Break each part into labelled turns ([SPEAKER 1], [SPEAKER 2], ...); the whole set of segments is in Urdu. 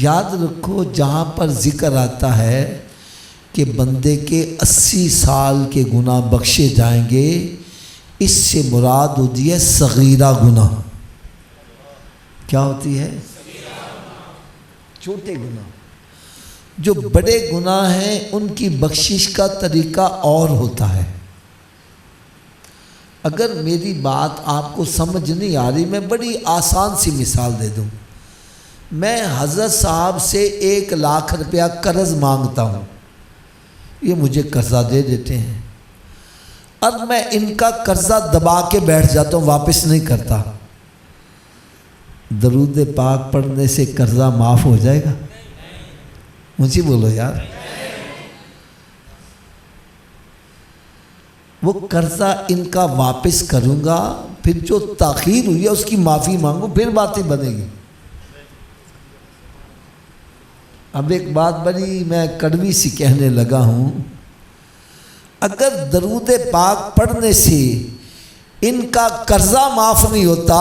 [SPEAKER 1] یاد رکھو جہاں پر ذکر آتا ہے کہ بندے کے 80 سال کے گناہ بخشے جائیں گے، اس سے مراد ہوتی ہے صغیرہ گناہ۔ کیا ہوتی ہے؟ چھوٹے گناہ۔ جو بڑے گناہ ہیں ان کی بخشش کا طریقہ اور ہوتا ہے۔ اگر میری بات آپ کو سمجھ نہیں آ رہی، میں بڑی آسان سی مثال دے دوں۔ میں حضرت صاحب سے 1 لاکھ روپیہ قرض مانگتا ہوں، یہ مجھے قرضہ دے دیتے ہیں، اب میں ان کا قرضہ دبا کے بیٹھ جاتا ہوں، واپس نہیں کرتا، درود پاک پڑھنے سے قرضہ معاف ہو جائے گا؟ مجھے بولو یار۔ وہ قرضہ ان کا واپس کروں گا، پھر جو تاخیر ہوئی ہے اس کی معافی مانگو، پھر باتیں بنے گی۔ اب ایک بات بڑی میں کڑوی سی کہنے لگا ہوں، اگر درود پاک پڑھنے سے ان کا قرضہ معاف نہیں ہوتا،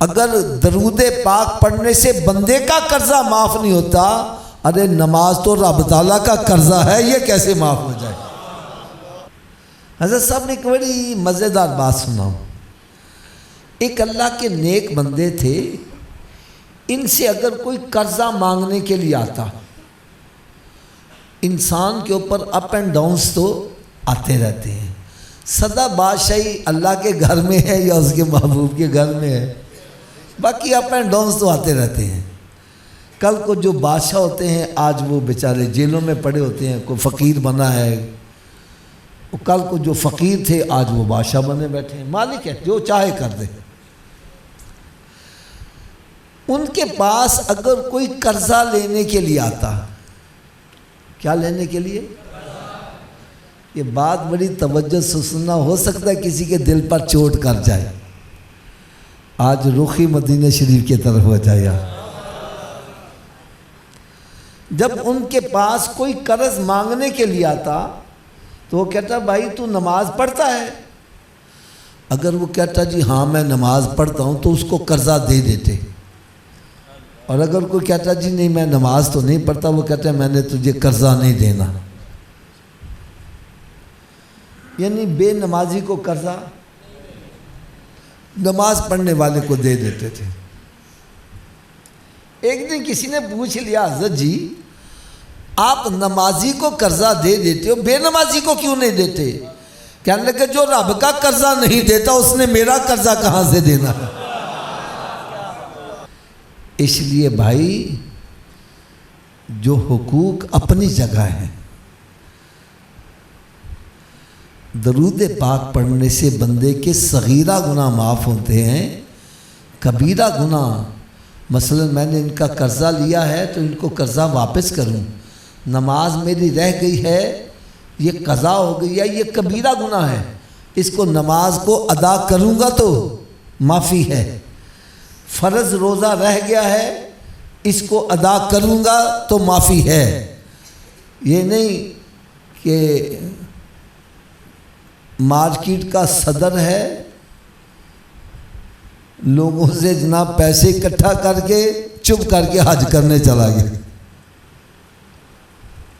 [SPEAKER 1] اگر درود پاک پڑھنے سے بندے کا قرضہ معاف نہیں ہوتا، ارے نماز تو رب تعالیٰ کا قرضہ ہے، یہ کیسے معاف ہو جائے؟ حضرت صاحب نے ایک بڑی مزیدار بات سناؤ۔ ایک اللہ کے نیک بندے تھے، ان سے اگر کوئی قرضہ مانگنے کے لیے آتا، انسان کے اوپر اپ اینڈ ڈاؤنس تو آتے رہتے ہیں، سدا بادشاہی اللہ کے گھر میں ہے یا اس کے محبوب کے گھر میں ہے، باقی اپ اینڈ ڈاؤنس تو آتے رہتے ہیں۔ کل کو جو بادشاہ ہوتے ہیں آج وہ بیچارے جیلوں میں پڑے ہوتے ہیں، کوئی فقیر بنا ہے، کل کو جو فقیر تھے آج وہ بادشاہ بنے بیٹھے ہیں، مالک ہے جو چاہے کر دے۔ ان کے پاس اگر کوئی قرضہ لینے کے لیے آتا، کیا لینے کے لیے؟ یہ بات بڑی توجہ سے سننا، ہو سکتا ہے کسی کے دل پر چوٹ کر جائے، آج رخی مدینہ شریف کی طرف ہو جائے۔ جب ان کے پاس کوئی قرض مانگنے کے لیے آتا تو وہ کہتا بھائی تو نماز پڑھتا ہے؟ اگر وہ کہتا جی ہاں میں نماز پڑھتا ہوں تو اس کو قرضہ دے دیتے، اور اگر کوئی کہتا جی نہیں میں نماز تو نہیں پڑھتا، وہ کہتا ہے میں نے تجھے قرضہ نہیں دینا، یعنی بے نمازی کو قرضہ نماز پڑھنے والے کو دے دیتے تھے۔ ایک دن کسی نے پوچھ لیا حضرت جی آپ نمازی کو قرضہ دے دیتے ہو، بے نمازی کو کیوں نہیں دیتے؟ کہنے لگے جو رب کا قرضہ نہیں دیتا اس نے میرا قرضہ کہاں سے دینا؟ اس لیے بھائی جو حقوق اپنی جگہ ہیں، درود پاک پڑھنے سے بندے کے صغیرہ گناہ معاف ہوتے ہیں، کبیرہ گناہ، مثلا میں نے ان کا قرضہ لیا ہے تو ان کو قرضہ واپس کروں، نماز میری رہ گئی ہے یہ قضا ہو گئی ہے، یہ کبیرہ گناہ ہے، اس کو نماز کو ادا کروں گا تو معافی ہے، فرض روزہ رہ گیا ہے اس کو ادا کروں گا تو معافی ہے۔ یہ نہیں کہ مارکیٹ کا صدر ہے، لوگوں سے جناب پیسے اکٹھا کر کے چپ کر کے حج کرنے چلا گیا،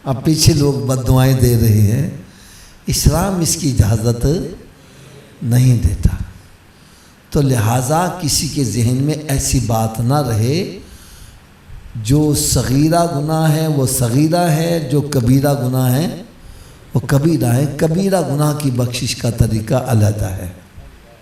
[SPEAKER 1] اب پیچھے لوگ بد دعائیں دے رہے ہیں، اسلام اس کی اجازت نہیں دیتا۔ تو لہٰذا کسی کے ذہن میں ایسی بات نہ رہے، جو صغیرہ گناہ ہے وہ صغیرہ ہے، جو کبیرہ گناہ ہے وہ کبیرہ ہے، کبیرہ گناہ کی بخشش کا طریقہ علیحدہ ہے۔